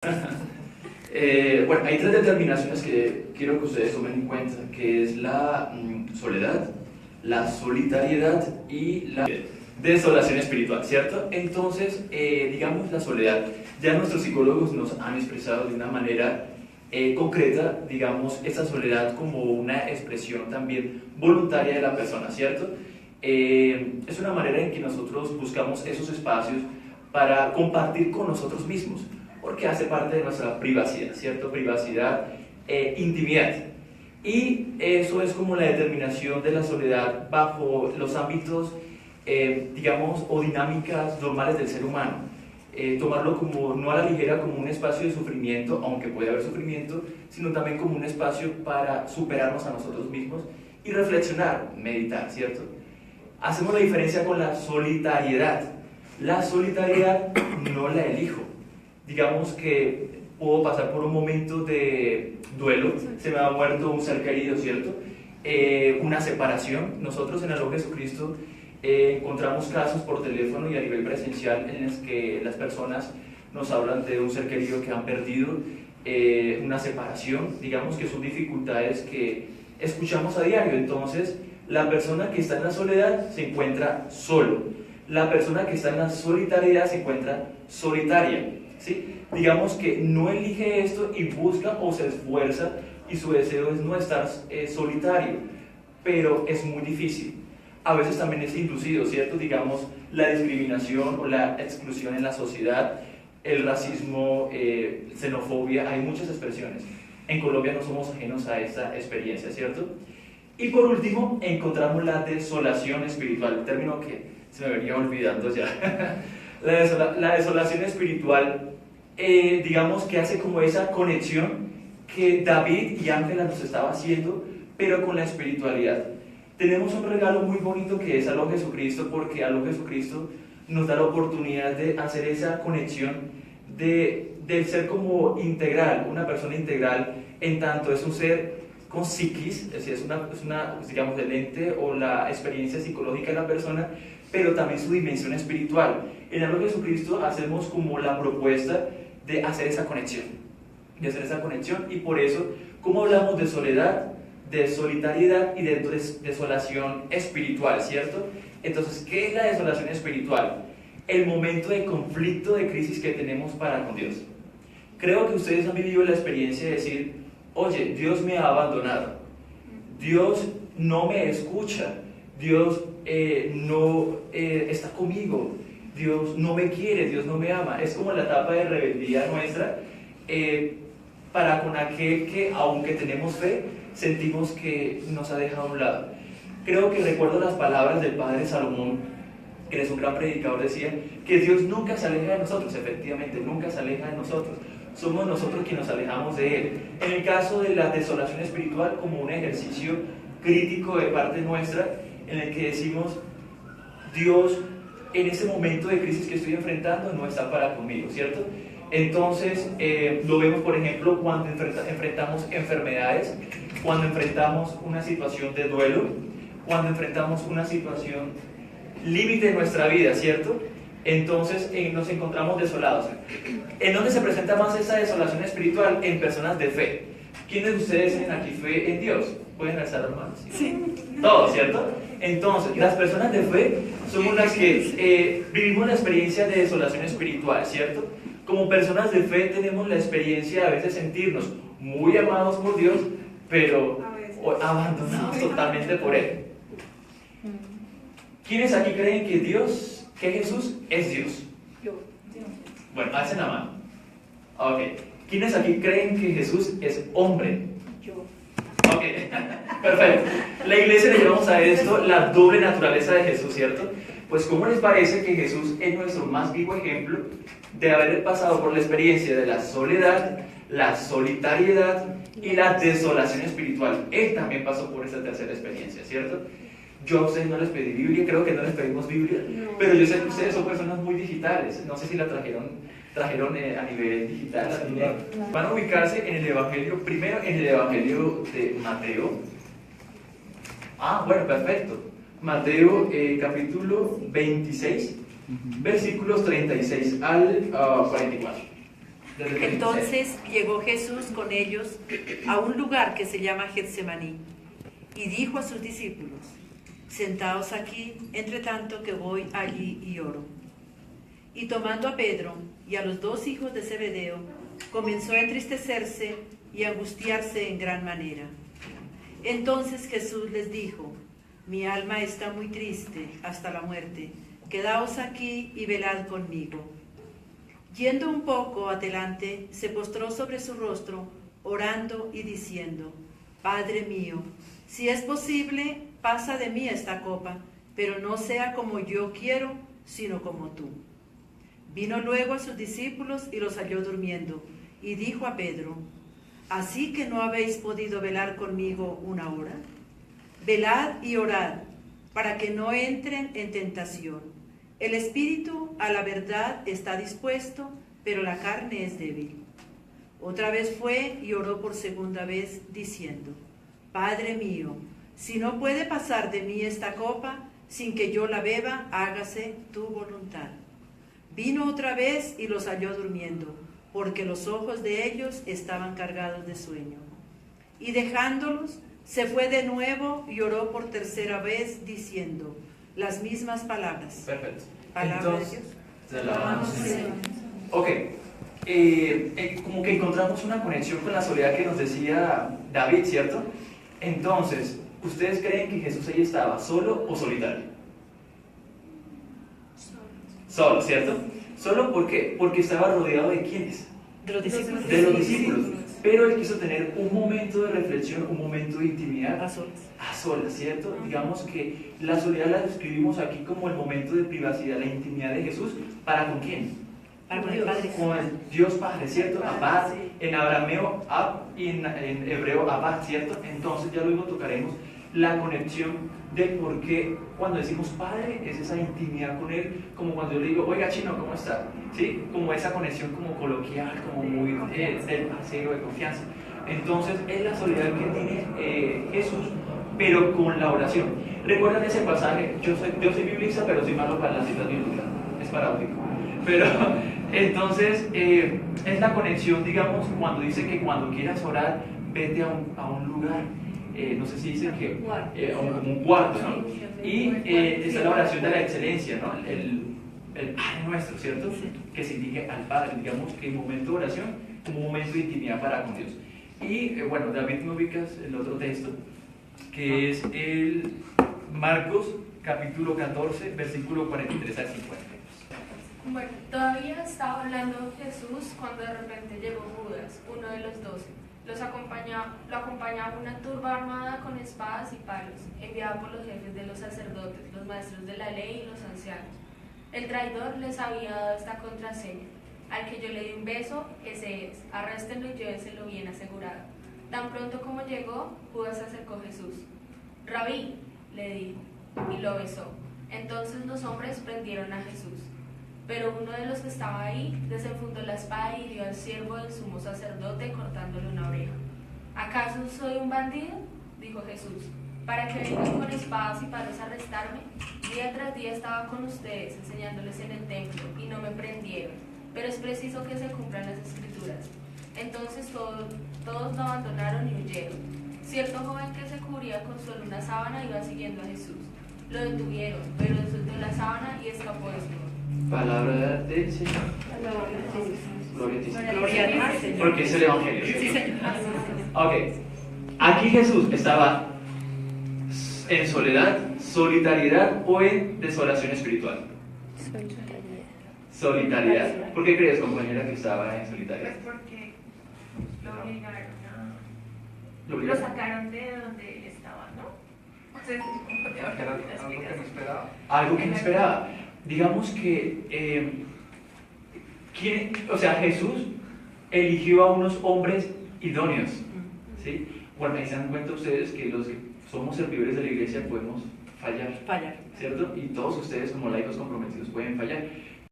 Bueno, hay tres determinaciones que quiero que ustedes tomen en cuenta, que es la soledad, la solitariedad y la desolación espiritual, ¿cierto? Entonces, digamos la soledad. Ya nuestros psicólogos nos han expresado de una manera concreta, digamos, esta soledad como una expresión también voluntaria de la persona, ¿cierto? Es una manera en que nosotros buscamos esos espacios para compartir con nosotros mismos, porque hace parte de nuestra privacidad, ¿cierto? Privacidad, intimidad. Y eso es como la determinación de la soledad bajo los ámbitos, digamos, o dinámicas normales del ser humano. Tomarlo como, no a la ligera, como un espacio de sufrimiento, aunque puede haber sufrimiento, sino también como un espacio para superarnos a nosotros mismos y reflexionar, meditar, ¿cierto? Hacemos la diferencia con la solitariedad. La solitariedad no la elijo. Digamos que puedo pasar por un momento de duelo, se me ha muerto un ser querido, ¿cierto? Una separación. Nosotros en el Aló Jesucristo encontramos casos por teléfono y a nivel presencial en los que las personas nos hablan de un ser querido que han perdido, una separación, digamos que son dificultades que escuchamos a diario. Entonces, la persona que está en la soledad se encuentra solo, la persona que está en la solitariedad se encuentra solitaria, ¿sí? Digamos que no elige esto y busca o se esfuerza y su deseo es no estar solitario, pero es muy difícil. A veces también es inducido, ¿cierto? Digamos, la discriminación o la exclusión en la sociedad, el racismo, xenofobia, hay muchas expresiones. En Colombia no somos ajenos a esta experiencia, ¿cierto? Y por último, encontramos la desolación espiritual, término que se me venía olvidando ya. La desolación espiritual, digamos que hace como esa conexión que David y Ángela nos estaba haciendo, pero con la espiritualidad. Tenemos un regalo muy bonito que es Aló Jesucristo, porque Aló Jesucristo nos da la oportunidad de hacer esa conexión del ser como integral, una persona integral, en tanto es un ser con psiquis, es decir, es una digamos, el ente o la experiencia psicológica de la persona, pero también su dimensión espiritual. En Aló Jesucristo hacemos como la propuesta de hacer esa conexión, y por eso, como hablamos de soledad, de solitariedad y de desolación espiritual, ¿cierto? Entonces, ¿qué es la desolación espiritual? El momento de conflicto, de crisis que tenemos para con Dios. Creo que ustedes han vivido la experiencia de decir, oye, Dios me ha abandonado, Dios no me escucha, Dios no está conmigo, Dios no me quiere, Dios no me ama. Es como la etapa de rebeldía nuestra para con aquel que, aunque tenemos fe, sentimos que nos ha dejado a un lado. Creo que recuerdo las palabras del padre Salomón, que es un gran predicador, decía que Dios nunca se aleja de nosotros. Efectivamente, nunca se aleja de nosotros. Somos nosotros quienes nos alejamos de Él. En el caso de la desolación espiritual, como un ejercicio crítico de parte nuestra, en el que decimos, Dios, en ese momento de crisis que estoy enfrentando, no está para conmigo, ¿cierto? Entonces, lo vemos, por ejemplo, cuando enfrentamos enfermedades, cuando enfrentamos una situación de duelo, cuando enfrentamos una situación límite en nuestra vida, ¿cierto? Entonces nos encontramos desolados. ¿En dónde se presenta más esa desolación espiritual? En personas de fe. ¿Quiénes de ustedes tienen aquí fe en Dios? ¿Pueden alzar las manos? Sí. Todos, ¿cierto? Entonces, las personas de fe somos las que vivimos la experiencia de desolación espiritual, ¿cierto? Como personas de fe tenemos la experiencia de a veces sentirnos muy amados por Dios, pero abandonados totalmente por Él. ¿Quiénes aquí creen que Jesús es Dios? Yo. Bueno, alcen la mano. Ok. ¿Quiénes aquí creen que Jesús es hombre? Yo. Ok, perfecto. La iglesia le llamamos a esto la doble naturaleza de Jesús, ¿cierto? Pues ¿cómo les parece que Jesús es nuestro más vivo ejemplo de haber pasado por la experiencia de la soledad, la solitariedad y la desolación espiritual? Él también pasó por esa tercera experiencia, ¿cierto? Yo a ustedes no les pedí Biblia, creo que no les pedimos Biblia, pero yo sé que ustedes son personas muy digitales. No sé si la trajeron a nivel digital. Van a ubicarse en el Evangelio, primero en el Evangelio de Mateo. Bueno, perfecto. Mateo capítulo 26, versículos 36 al 44. Entonces llegó Jesús con ellos a un lugar que se llama Getsemaní y dijo a sus discípulos: sentaos aquí, entre tanto que voy allí y oro. Y tomando a Pedro y a los dos hijos de Zebedeo, comenzó a entristecerse y a angustiarse en gran manera. Entonces Jesús les dijo: mi alma está muy triste hasta la muerte, quedaos aquí y velad conmigo. Yendo un poco adelante, se postró sobre su rostro, orando y diciendo: Padre mío, si es posible, pasa de mí esta copa, pero no sea como yo quiero, sino como tú. Vino luego a sus discípulos y los halló durmiendo, y dijo a Pedro: ¿así que no habéis podido velar conmigo una hora? Velad y orad, para que no entren en tentación. El espíritu a la verdad está dispuesto, pero la carne es débil. Otra vez fue y oró por segunda vez, diciendo: Padre mío, si no puede pasar de mí esta copa, sin que yo la beba, hágase tu voluntad. Vino otra vez y los halló durmiendo, porque los ojos de ellos estaban cargados de sueño. Y dejándolos, se fue de nuevo y oró por tercera vez, diciendo las mismas palabras. Perfecto. Palabra de Dios. Ok. Como que encontramos una conexión con la soledad que nos decía David, ¿cierto? Entonces, ¿ustedes creen que Jesús ahí estaba solo o solitario? Solo, ¿cierto? ¿Solo por qué? Porque estaba rodeado de ¿quiénes? De los discípulos. De los discípulos. Pero él quiso tener un momento de reflexión, un momento de intimidad. A solas. A solas, ¿cierto? Digamos que la soledad la describimos aquí como el momento de privacidad, la intimidad de Jesús. ¿Para con quién? Para con el Padre. Con el Dios Padre, ¿cierto? Abad, en arameo Ab y en hebreo Abad, ¿cierto? Entonces ya luego tocaremos la conexión de por qué cuando decimos Padre es esa intimidad con Él, como cuando yo le digo: oiga chino, ¿cómo está? ¿Sí? Como esa conexión como coloquial, como muy del parcero, de confianza. Entonces es la soledad que tiene Jesús, pero con la oración. ¿Recuerdan ese pasaje? Yo soy biblista, pero soy malo para las citas bíblicas, es paradójico. Pero entonces es la conexión, digamos, cuando dice que cuando quieras orar, vete a un lugar. No sé si dice que como un cuarto, ¿no? Y está la oración de la excelencia, ¿no? El Padre Nuestro, ¿cierto? Que se dirige al Padre, digamos que en momento de oración, como un momento de intimidad para con Dios. Y bueno, David, me ubicas el otro texto, que es el Marcos capítulo 14, versículo 43 al 50. Bueno, todavía estaba hablando Jesús cuando de repente llegó Judas, uno de los 12. Lo acompañaba una turba armada con espadas y palos, enviada por los jefes de los sacerdotes, los maestros de la ley y los ancianos. El traidor les había dado esta contraseña: al que yo le di un beso, ese es, arréstenlo y llévenselo bien asegurado. Tan pronto como llegó, Judas se acercó a Jesús. Rabí, le dijo, y lo besó. Entonces los hombres prendieron a Jesús. Pero uno de los que estaba ahí desenfundó la espada y hirió al siervo del sumo sacerdote cortándole una oreja. ¿Acaso soy un bandido?, dijo Jesús, para que vengan con espadas y palos a arrestarme. Día tras día estaba con ustedes enseñándoles en el templo y no me prendieron, pero es preciso que se cumplan las escrituras. Entonces todos lo abandonaron y huyeron. Cierto joven que se cubría con solo una sábana iba siguiendo a Jesús. Lo detuvieron, pero él soltó la sábana y escapó desnudo. Palabra del Señor. Gloria a ti, Señor. Gloria al Señor. Porque es el Evangelio. Sí, Señor. Ok. Aquí Jesús estaba en soledad, solitariedad o en desolación espiritual. Solitariedad. ¿Por qué crees, compañera, que estaba en solitariedad? Pues porque lo obligaron a... ¿Lo Lo obligaron? sacaron de donde él estaba, ¿no? Entonces, Algo que no esperaba. Algo que no esperaba. Digamos que Jesús eligió a unos hombres idóneos, ¿sí? Bueno, ahí se dan cuenta ustedes que los que somos servidores de la iglesia podemos fallar, Fallar. ¿cierto? Y todos ustedes como laicos comprometidos pueden fallar.